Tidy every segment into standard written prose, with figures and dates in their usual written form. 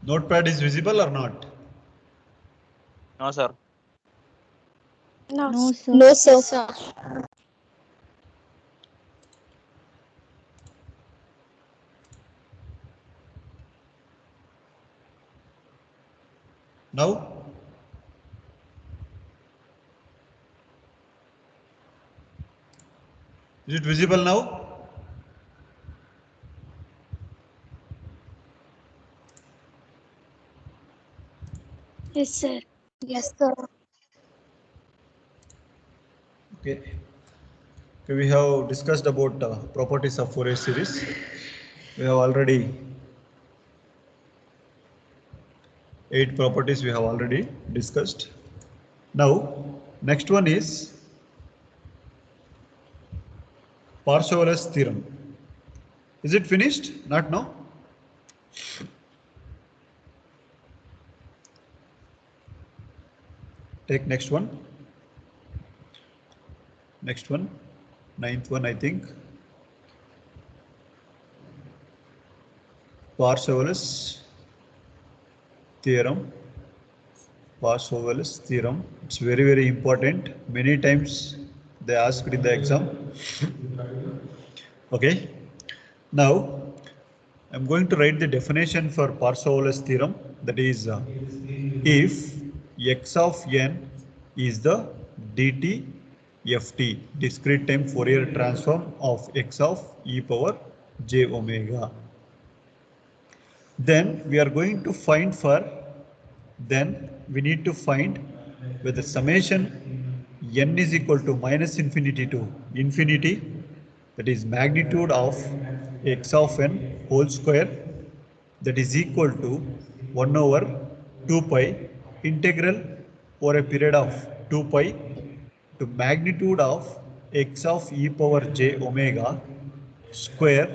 Notepad is visible or not? No, sir. No, No, sir. sir. No, sir. Now? Is it visible now? Yes, sir. Yes, sir. Okay. Okay, we have discussed about properties of Fourier series. We have already 8 properties we have already discussed. Now, next one is Parseval's theorem. Is it finished? Not now? Take next one. Next one. 9th one, I think. Parseval's theorem. Parseval's theorem. It's very, very important. Many times they asked in the exam. Okay. Now, I'm going to write the definition for Parseval's theorem. That is, if x of n is the dt ft, discrete time Fourier transform of x of e power j omega, then we are going to find then we need to find whether summation n is equal to minus infinity to infinity, that is magnitude of x of n whole square, that is equal to 1 over 2 pi integral over a period of 2 pi to magnitude of x of e power j omega square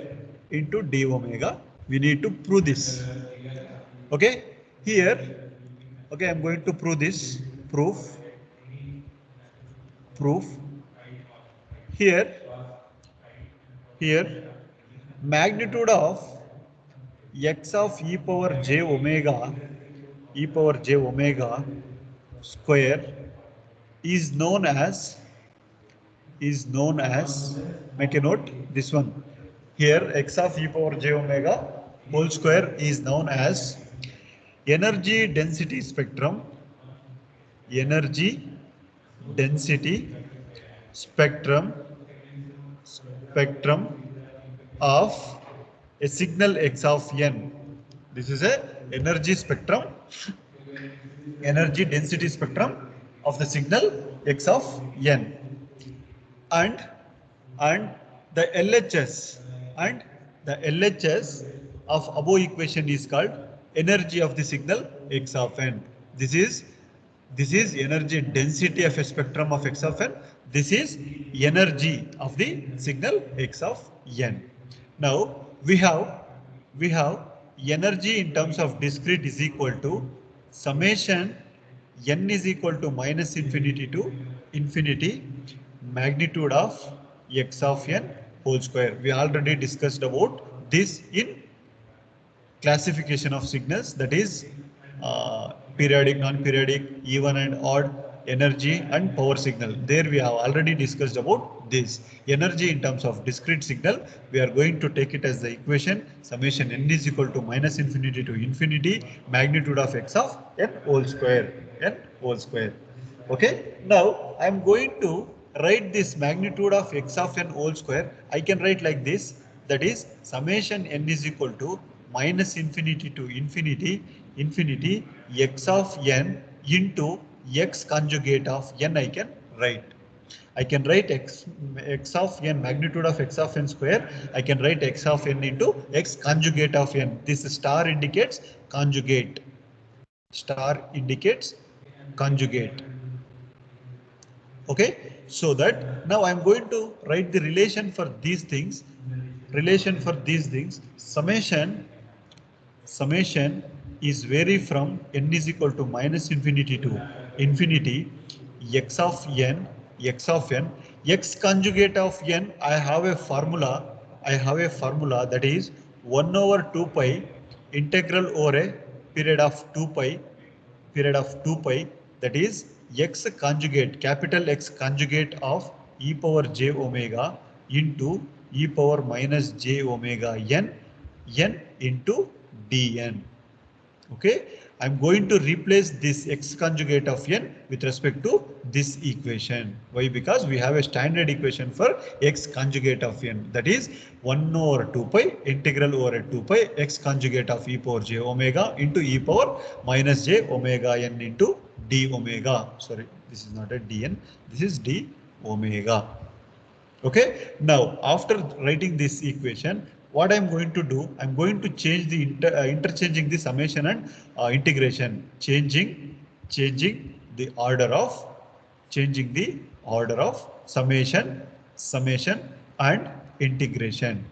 into d omega. We need to prove this. Okay, here, okay, I'm going to prove this. Proof. Here magnitude of x of e power j omega square is known as make a note this one. Here x of e power j omega whole square is known as energy density spectrum of a signal x of n. This is a energy density spectrum of the signal x of n, and the LHS of above equation is called energy of the signal x of n. This is energy density of a spectrum of x of n. This is energy of the signal x of n. Now we have energy in terms of discrete is equal to summation n is equal to minus infinity to infinity magnitude of x of n whole square. We already discussed about this in classification of signals, that is periodic, non-periodic, even and odd, energy and power signal. There we have already discussed about this. Energy in terms of discrete signal, we are going to take it as the equation summation n is equal to minus infinity to infinity magnitude of x of n whole square. Okay, now I am going to write this magnitude of x of n whole square. I can write like this, that is summation n is equal to minus infinity to infinity x of n into x conjugate of n. I can write x of n, magnitude of x of n square. I can write x of n into x conjugate of n. This star indicates conjugate. Okay, so that now I'm going to write the relation for these things. Summation is vary from n is equal to minus infinity to infinity x of n, x conjugate of n. I have a formula that is 1 over 2 pi integral over a period of 2 pi, that is x conjugate, capital X conjugate of e power j omega into e power minus j omega n into dn. Okay, I'm going to replace this x conjugate of n with respect to this equation. Why? Because we have a standard equation for x conjugate of n, that is 1 over 2 pi integral over 2 pi x conjugate of e power j omega into e power minus j omega n into d omega. Sorry, this is not a dn, this is d omega. Okay, now after writing this equation, what I'm going to do, I'm going to change the interchanging the summation and integration, changing the order of summation and integration,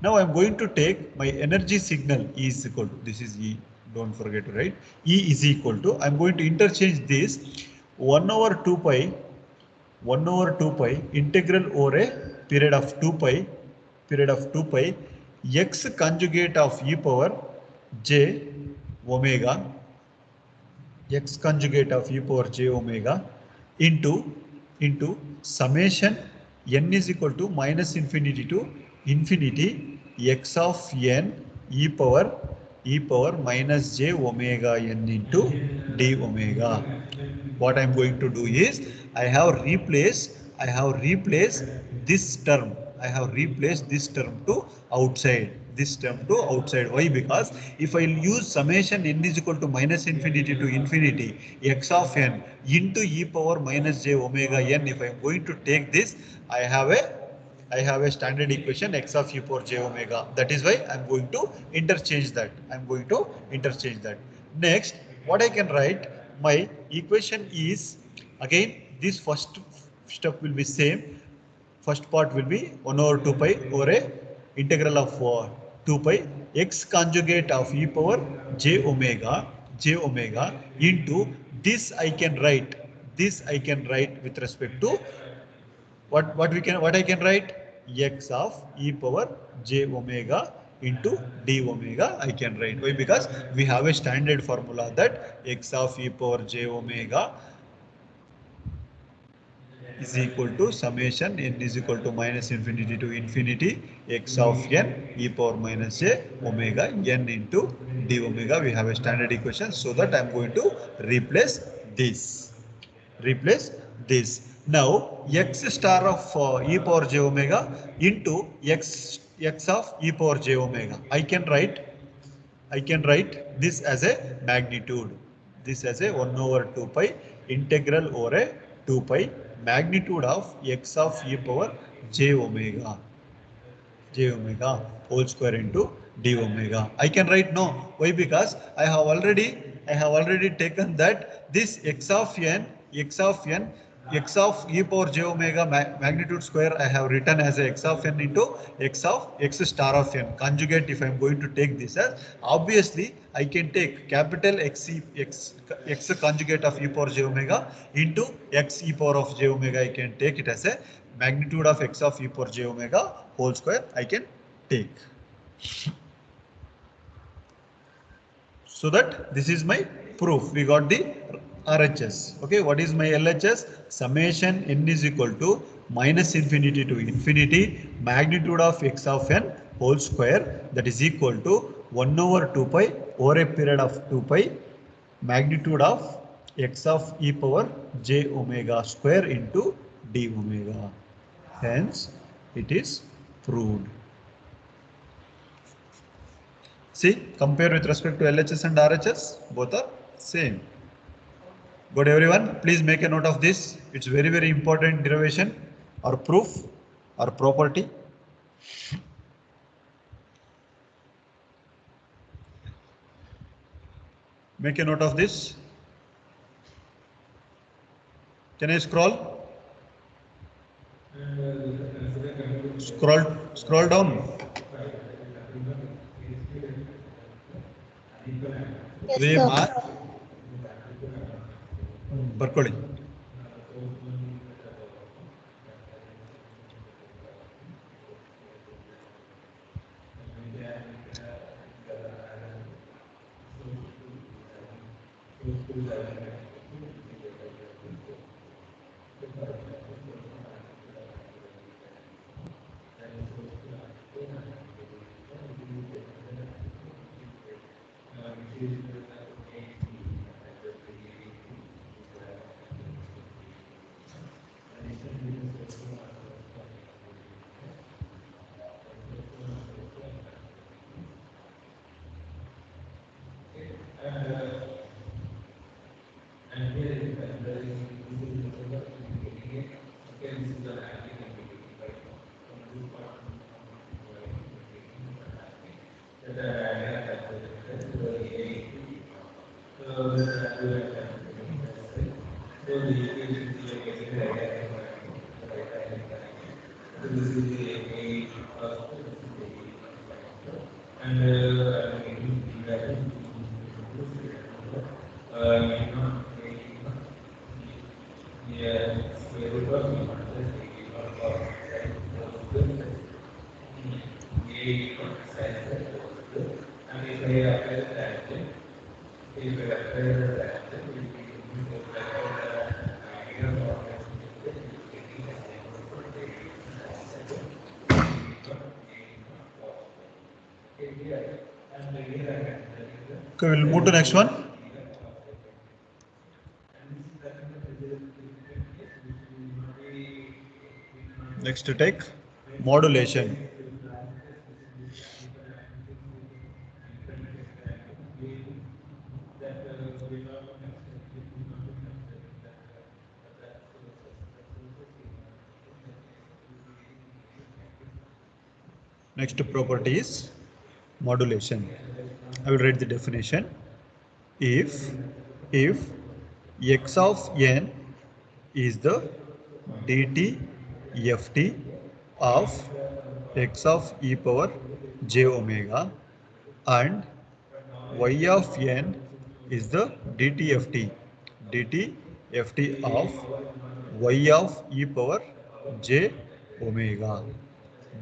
Now I'm going to take my energy signal E is equal to, this is E, don't forget to write, E is equal to, I'm going to interchange this 1 over 2 pi integral over a period of 2 pi x conjugate of e power j omega into summation n is equal to minus infinity to infinity x of n e power minus j omega n into d omega. What I'm going to do is I have replaced this term. To outside. Why? Because if I use summation n is equal to minus infinity to infinity x of n into e power minus j omega n, if I'm going to take this, I have a standard equation x of e power j omega. That is why I'm going to interchange that. Next, what I can write, my equation is, again, this first step will be same. First part will be 1 over 2 pi over a integral of 2 pi x conjugate of e power j omega into this I can write with respect to what I can write, x of e power j omega into d omega I can write. Why? Because we have a standard formula that x of e power j omega is equal to summation n is equal to minus infinity to infinity x of n e power minus j omega n into d omega. We have a standard equation, so that I'm going to replace this. Now x star of e power j omega into x of e power j omega. I can write this as a magnitude. This as a 1 over 2 pi integral over a 2 pi magnitude of x of e power j omega whole square into d omega. I can write no. Why? Because I have already taken that this x of e power j omega magnitude square I have written as a x of n into x star of n conjugate. If I am going to take this as, obviously I can take capital x conjugate of e power j omega into x e power of j omega. I can take it as a magnitude of x of e power j omega whole square I can take. So that this is my proof. We got the RHS. Okay, what is my LHS? Summation n is equal to minus infinity to infinity magnitude of x of n whole square, that is equal to 1 over 2 pi over a period of 2 pi magnitude of x of e power j omega square into d omega. Hence, it is proved. See, compare with respect to LHS and RHS, both are same. Good, everyone. Please make a note of this. It's very important derivation or proof or property. Make a note of this. Can I scroll? Scroll down. Yes, sir. ಬರ್ಕೊಳ್ಳಿ. Okay, we'll move to next one. Next to take modulation. Next property is modulation. I will read the definition. If x of n is the dt ft of x of e power j omega and y of n is the dt ft of y of e power j omega,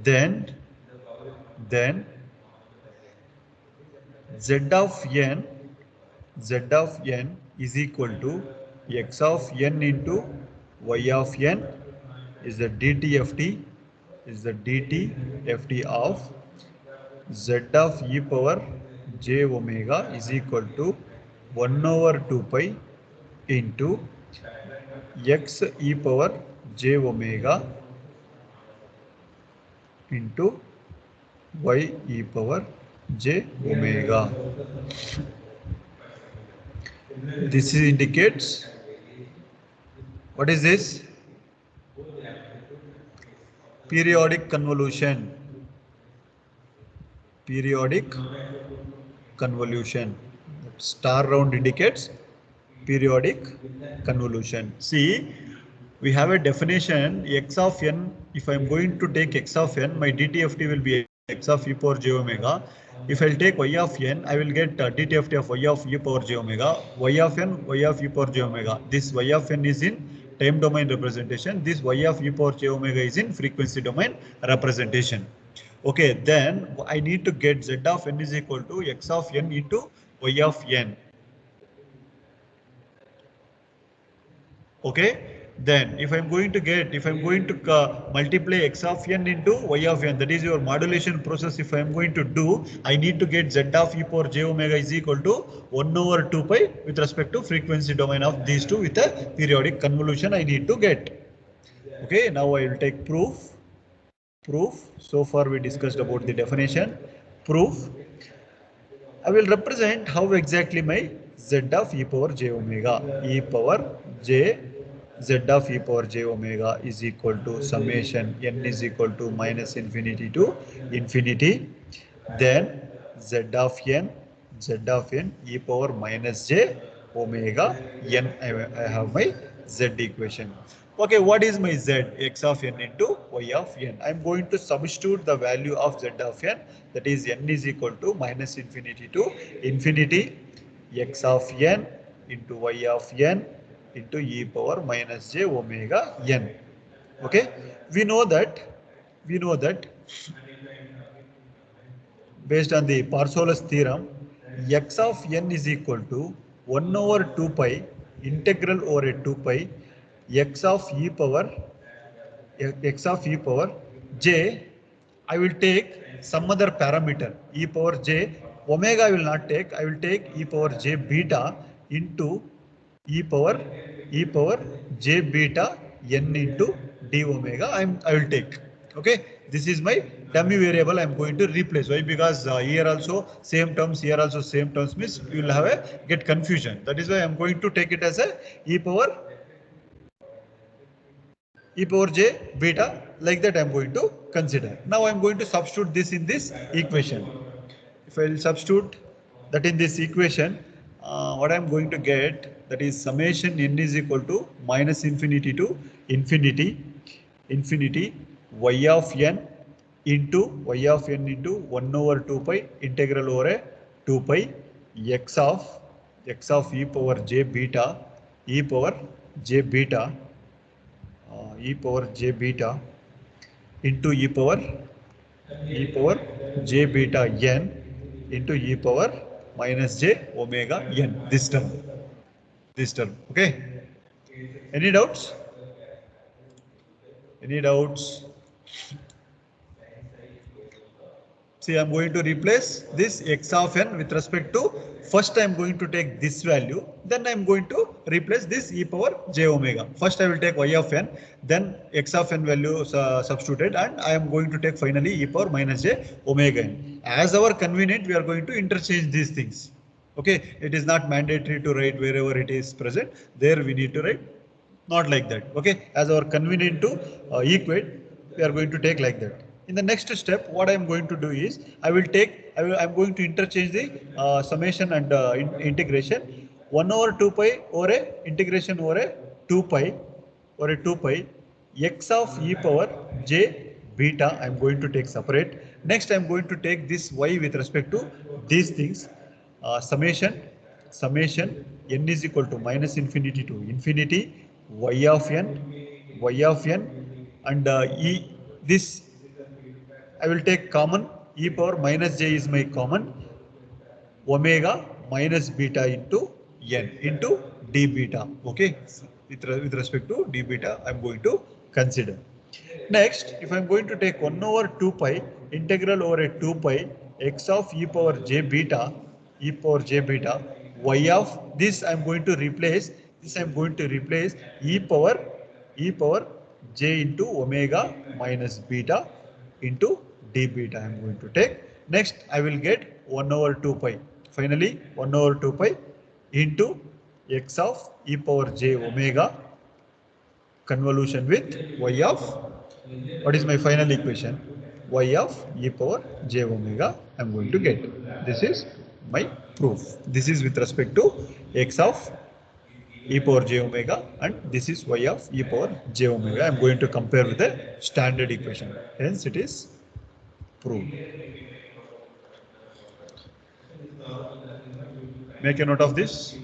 then z of n is equal to x of n into y of n is the dt ft of z of e power j omega is equal to 1 over 2 pi into x e power j omega into y e power j omega. This indicates, what is this? Periodic convolution. Periodic convolution. Star round indicates periodic convolution. See, we have a definition x of n. If I am going to take x of n, my dtft will be x of e power j omega. If I'll take y of n, I will get dtft of y of e power j omega, y of n, y of e power j omega. This y of n is in time domain representation. This y of e power j omega is in frequency domain representation. Okay, then I need to get z of n is equal to x of n into y of n. Okay, then if I'm going to multiply x of n into y of n, that is your modulation process. If I'm going to do, I need to get z of e power j omega is equal to 1 over 2 pi with respect to frequency domain of these two with a periodic convolution I need to get. Okay, now I will take proof. So far we discussed about the definition. Proof. I will represent how exactly my z of e power j omega, e power j z of e power j omega is equal to summation n is equal to minus infinity to infinity. Then z of n e power minus j omega n. I have my z equation. Okay, what is my z? X of n into y of n. I am going to substitute the value of z of n, that is n is equal to minus infinity to infinity x of n into y of n into e power minus j omega n. Okay, we know that based on the Parseval's theorem, x of n is equal to 1 over 2 pi integral over a 2 pi x of e power j. I will take some other parameter e power j. Omega I will not take. I will take e power j beta into e power j beta n into d omega. I will take. Okay, this is my dummy variable. I am going to replace. Why? Because here also same terms, here also same terms means you will have a get confusion. That is why I am going to take it as a e power j beta, like that I am going to consider. Now I am going to substitute this in this equation. If I will substitute that in this equation, what I am going to get, that is summation n is equal to minus infinity to infinity y of n into 1 over 2 pi integral over a 2 pi x of e power j beta e power j beta into e power j beta n into e power minus j omega n. This term. Okay. Any doubts? Any doubts? See, I'm going to replace this x of n with respect to, first I'm going to take this value, then I'm going to replace this e power j omega. First I will take y of n, then x of n value substituted, and I am going to take finally e power minus j omega n. As our convenient, we are going to interchange these things. Okay, it is not mandatory to write wherever it is present. There we need to write, not like that. Okay, as our convenient to equate, we are going to take like that. In the next step, what I am going to do is I'm going to interchange the summation and integration. 1 over 2 pi over a integration over a 2 pi x of e power j beta I am going to take separate. Next I am going to take this y with respect to these things. Summation n is equal to minus infinity to infinity y of n and e, this I will take common. E power minus j is my common. Omega minus beta into n into d beta. Okay, with respect to d beta I am going to consider. Next, if I am going to take 1 over 2 pi integral over a 2 pi x of e power j beta y of this I am going to replace, e power j into omega minus beta into d beta I am going to take. Next I will get 1 over 2 pi, finally 1 over 2 pi into x of e power j omega convolution with y of, what is my final equation, y of e power j omega I am going to get. This is my proof. This is with respect to x of e power j omega, and this is y of e power j omega. I am going to compare with the standard equation. Hence it is proved. Make a note of this.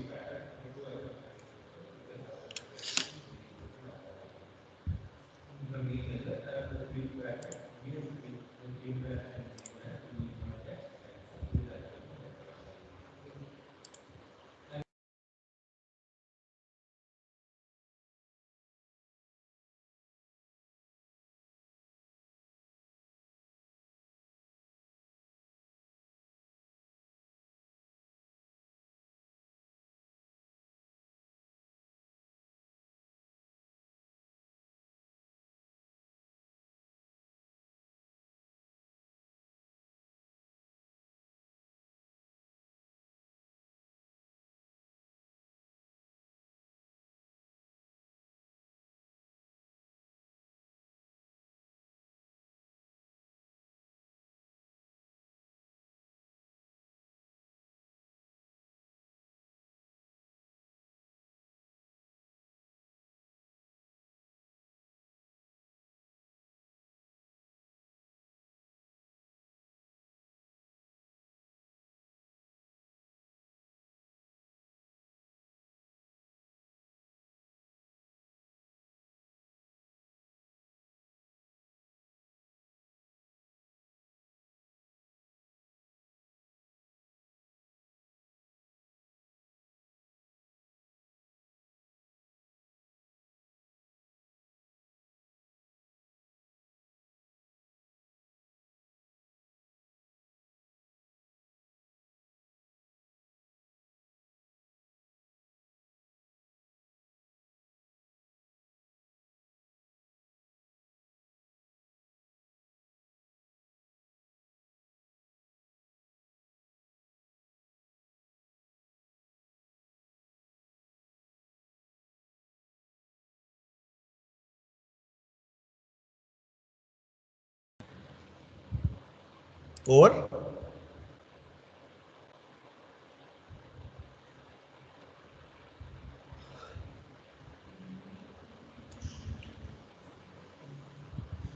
over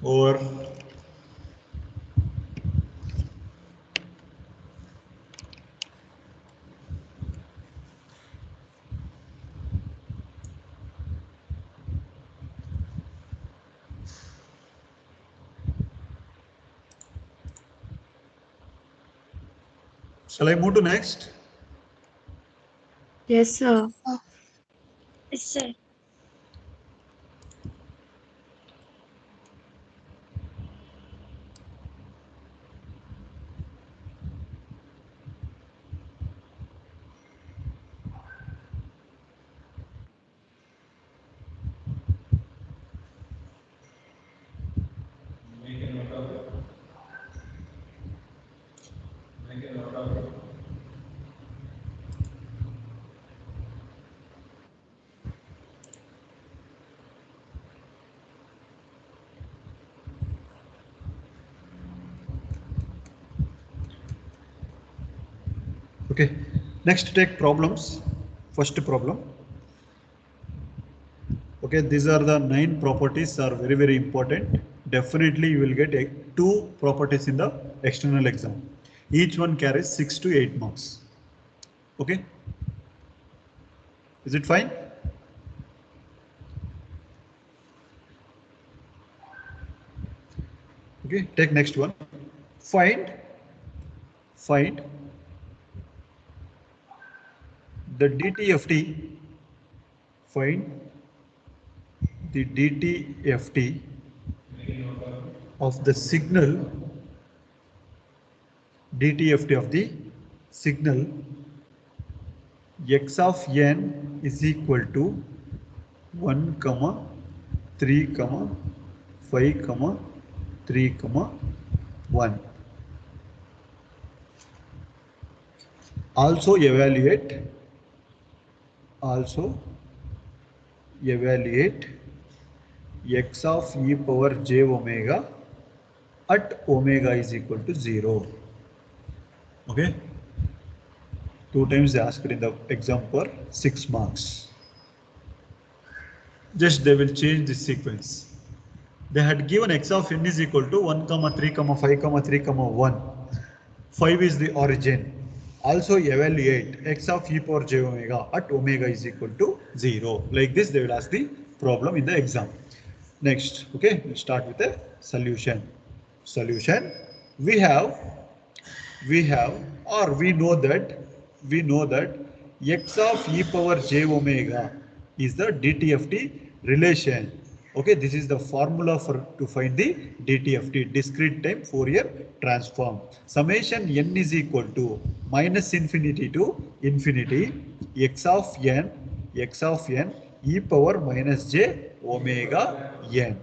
over shall I move to next? Yes, sir. Yes, sir. Okay, next take problems. First problem. Okay, these are the 9 properties are very important. Definitely you will get 2 properties in the external exam. Each one carries 6 to 8 marks. Okay, is it fine? Okay, take next one. Find the DTFT. Find the DTFT of the signal. DTFT of the signal x of n is equal to 1, 3, 5, 3, 1. Also evaluate x of e power j omega at omega is equal to 0. Okay. 2 times they asked in the exam for 6 marks. Just they will change the sequence. They had given x of n is equal to 1, 3, 5, 3, 1. 5 is the origin. Also evaluate x of e power j omega at omega is equal to 0. Like this they will ask the problem in the exam. Next, okay, we'll start with the solution. Solution, we know that x of e power j omega is the DTFT relation. Okay, this is the formula to find the DTFT, discrete time Fourier transform. Summation n is equal to minus infinity to infinity x of n e power minus j omega n.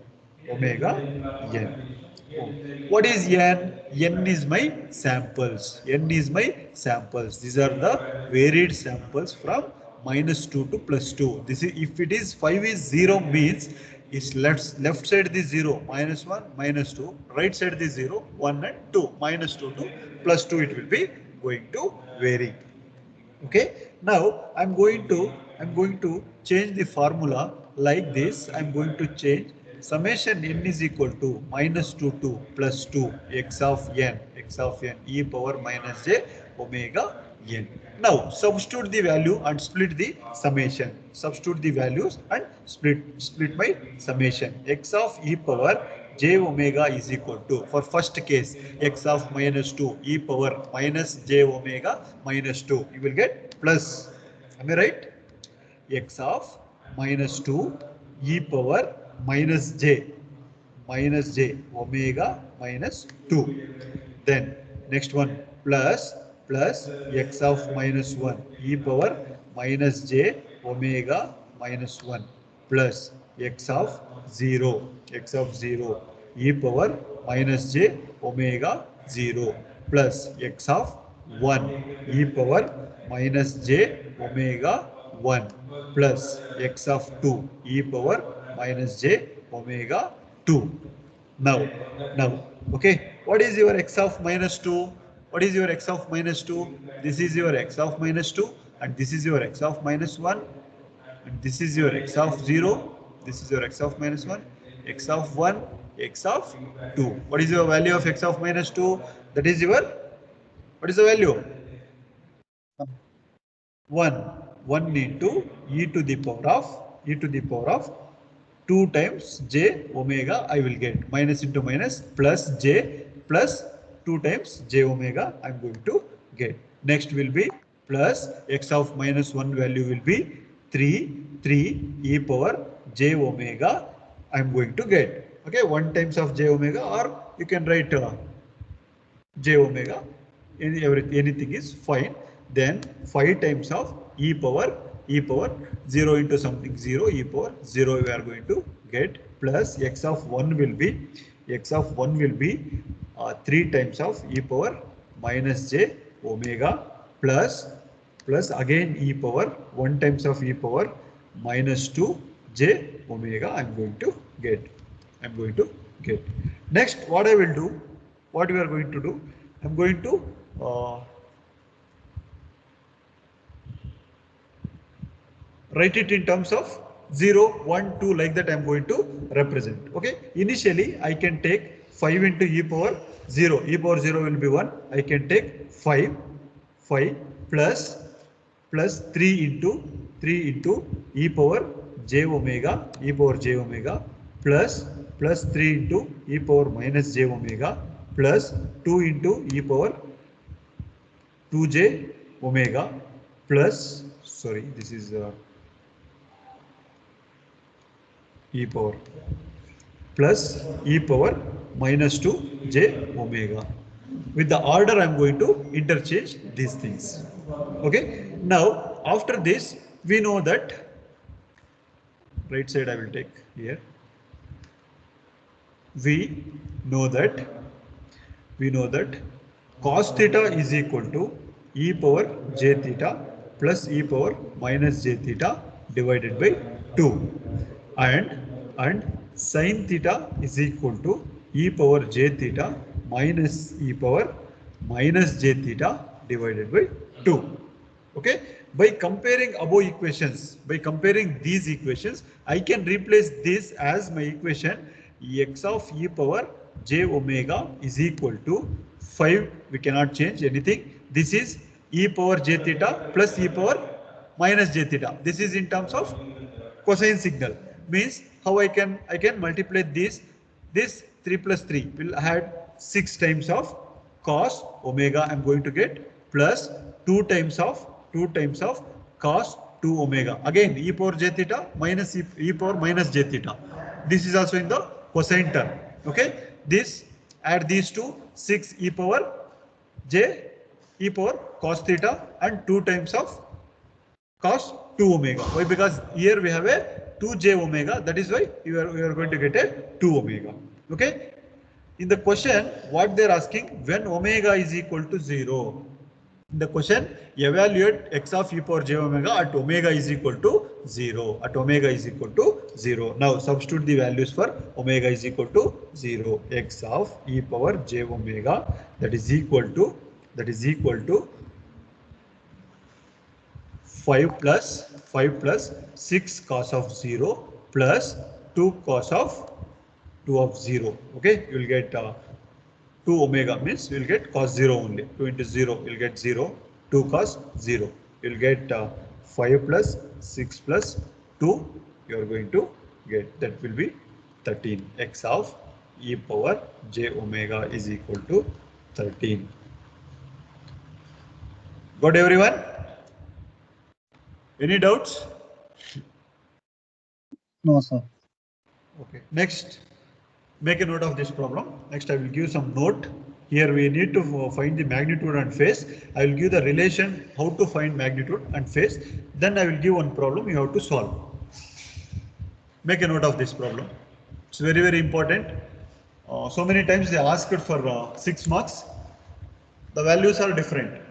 Oh. What is n? N is my samples. These are the varied samples from -2 to +2. This is, if it is 5 is 0 means its left side is 0, -1, -2, right side is 0, 1 and 2, -2 to +2 it will be going to vary. Okay, now I'm going to change the formula like this. I'm going to change summation n is equal to -2 to +2 x of n e power minus j omega n. Now substitute the value and split the summation. Substitute the values and split by summation. X of e power j omega is equal to, for first case, x of -2 e power minus j omega -2. You will get plus. Am I right? X of -2 e power minus j omega -2. Then next one plus x of -1 e power minus j omega -1 plus x of 0 e power minus j omega 0 plus x of 1 e power minus j omega 1 plus x of 2 e power minus j omega 2. Now, okay, What is your x of minus 2? What is your x of minus 2? This is your x of minus 2 and this is your x of minus 1 and this is your x of 0. This is your x of minus 1, x of 1, x of 2. What is your value of x of minus 2? That is your, what is the value? 1. 1 into e to the power of 2 times j omega I will get. Minus into minus plus j plus 2 times j omega I am going to get. Next will be plus x of minus 1 value will be 3 e power j omega I am going to get. Okay, 1 times of j omega, or you can write j omega, anything is fine. Then 5 times of e power 0 into something 0, e power 0 we are going to get, plus x of 1 will be 3 times of e power minus j omega plus again e power 1 times of e power minus 2 j omega I am going to get. Next, what I will do, what we are going to do, I'm going to write it in terms of 0, 1, 2, like that I'm going to represent. Okay, initially I can take 5 into e power 0, e power 0 will be 1, I can take 5 plus 3 into e power j omega plus 3 into e power minus j omega plus 2 into e power 2j omega plus, sorry, this is e power plus e power minus 2 j omega. With the order I'm going to interchange these things. Okay, now after this we know that, right side I will take here, we know that cos theta is equal to e power j theta plus e power minus j theta divided by 2, and sin theta is equal to e power j theta minus e power minus j theta divided by 2. Okay, by comparing above equations, by comparing these equations, I can replace this as my equation x of e power j omega is equal to 5, we cannot change anything, this is e power j theta plus e power minus j theta, this is in terms of cosine signal, means how I can multiply this 3 plus 3 will add 6 times of cos omega I'm going to get, plus 2 times of cos 2 omega, again e power j theta minus e power minus j theta, this is also in the cosine term. Okay, this, add these two, 6 e power j e power cos theta and 2 times of cos 2 omega. Why? Because here we have a 2j omega, that is why we are going to get a 2 omega. Okay, in the question what they are asking, when omega is equal to 0, in the question evaluate x of e power j omega at omega is equal to 0, at omega is equal to 0. Now substitute the values for omega is equal to 0, x of e power j omega, that is equal to 5 plus 6 cos of 0 plus 2 cos of 2 of 0. Okay, you will get 2 omega, means you will get cos 0 only. 2 into 0 you will get 0, 2 cos 0. You will get 5 plus 6 plus 2, you are going to get, that will be 13. X of e power j omega is equal to 13. Got everyone? Any doubts? No, sir. Okay. Next, make a note of this problem. Next, I will give some note. Here we need to find the magnitude and phase. I will give the relation how to find magnitude and phase. Then I will give one problem you have to solve. Make a note of this problem. It's very, very important. So many times they ask it for 6 marks. The values are different.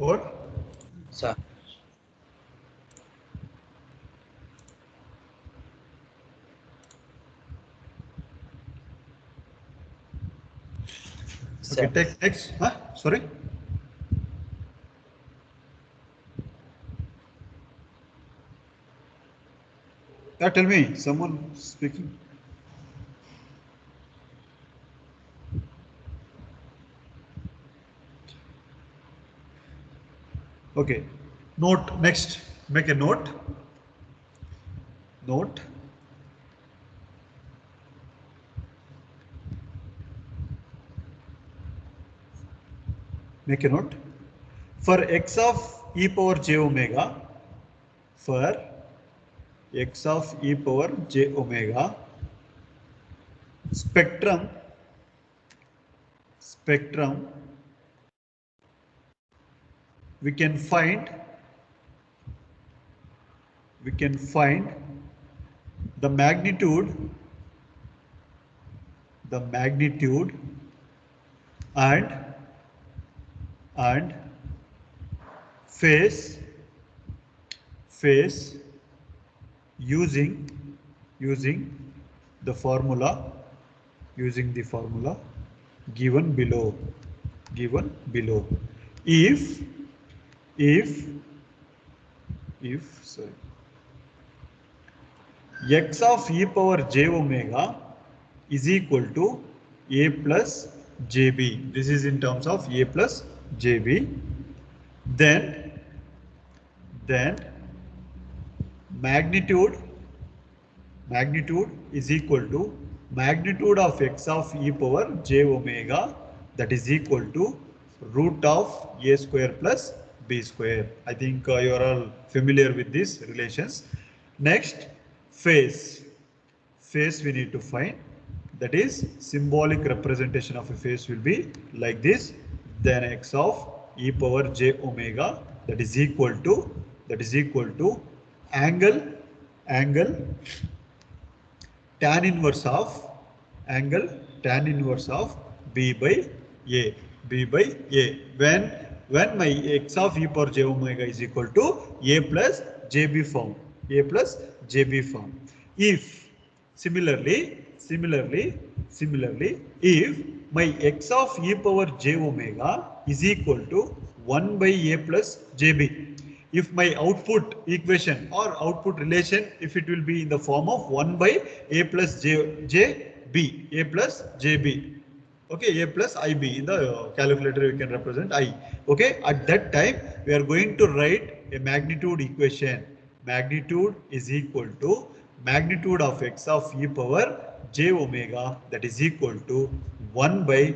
forward. Sir. Okay, Sir. take next. Huh? Sorry. Tell me, someone speaking. Okay. Note next. Make a note. Note. Make a note. For x of e power j omega, for x of e power j omega, spectrum we can find the magnitude and phase using the formula given below. If sorry, x of e power j omega is equal to a plus jb. This is in terms of a plus jb. Then magnitude is equal to magnitude of x of e power j omega, that is equal to root of a square plus b square. I think you are all familiar with these relations. Next, phase we need to find. That is, symbolic representation of a phase will be like this. Then x of e power j omega, that is equal to angle tan inverse of b by a. When my x of e power j omega is equal to a plus jb form. If similarly, if my x of e power j omega is equal to 1 by a plus jb, if my output equation or output relation, if it will be in the form of 1 by a plus jb, okay, a plus ib, in the calculator you can represent I. Okay, at that time we are going to write a magnitude equation. Magnitude is equal to magnitude of x of e power j omega, that is equal to 1 by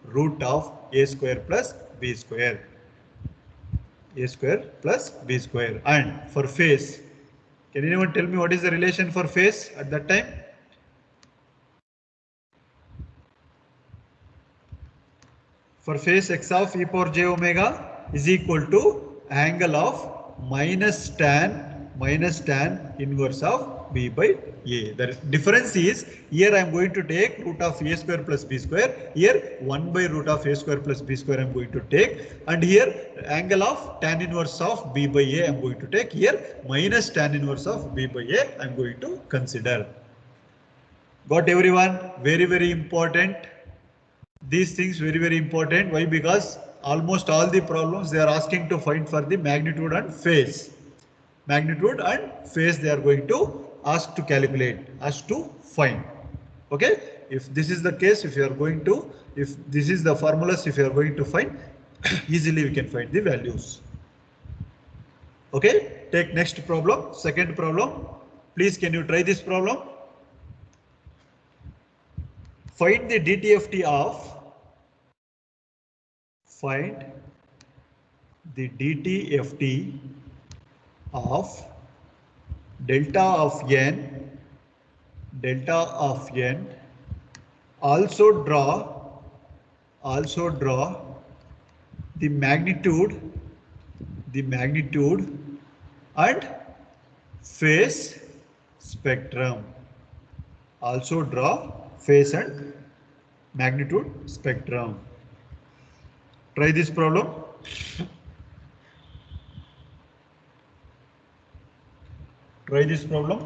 root of a square plus b square. And for phase, can anyone tell me what is the relation for phase at that time? For phase, x of e power j omega is equal to angle of minus tan inverse of b by a. The difference is, here I am going to take root of a square plus b square. Here 1 by root of a square plus b square I am going to take. And here angle of tan inverse of b by a I am going to take. Here minus tan inverse of b by a I am going to consider. Got everyone? Very important. These things very important. Why? Because almost all the problems they are asking to find for the magnitude and phase. Magnitude and phase they are going to ask to calculate, ask to find. Okay. If this is the case, if this is the formulas, if you are going to find, easily we can find the values. Okay. Take next problem, second problem. Please, can you try this problem? Find the DTFT of of delta of n. Also draw the magnitude and phase spectrum. Also draw phase and magnitude spectrum. Try this problem. Try this problem.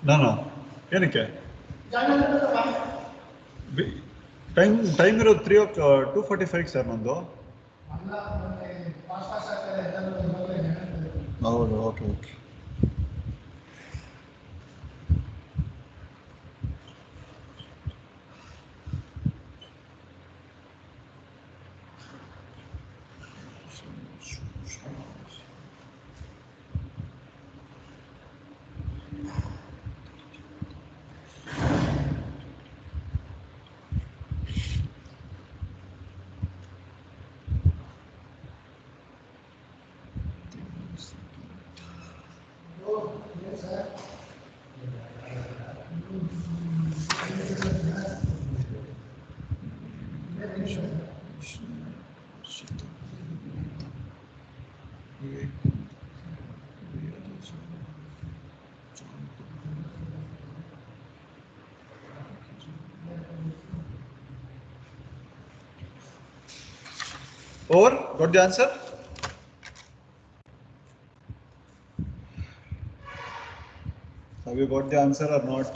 ನಾನು ಏನಕ್ಕೆ time ಇರೋದು 2:45 sir ನಂದು. ಹೌದು, okay okay. Over? Got the answer? Have you got the answer or not?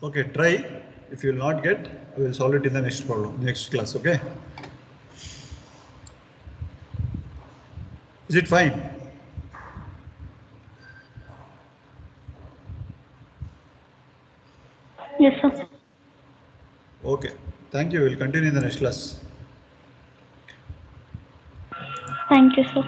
Okay, try. If you will not get, we will solve it in the next problem, next class. Okay. Is it fine? Yes, sir. Okay. Thank you. We'll continue in the next class. Thank you, sir.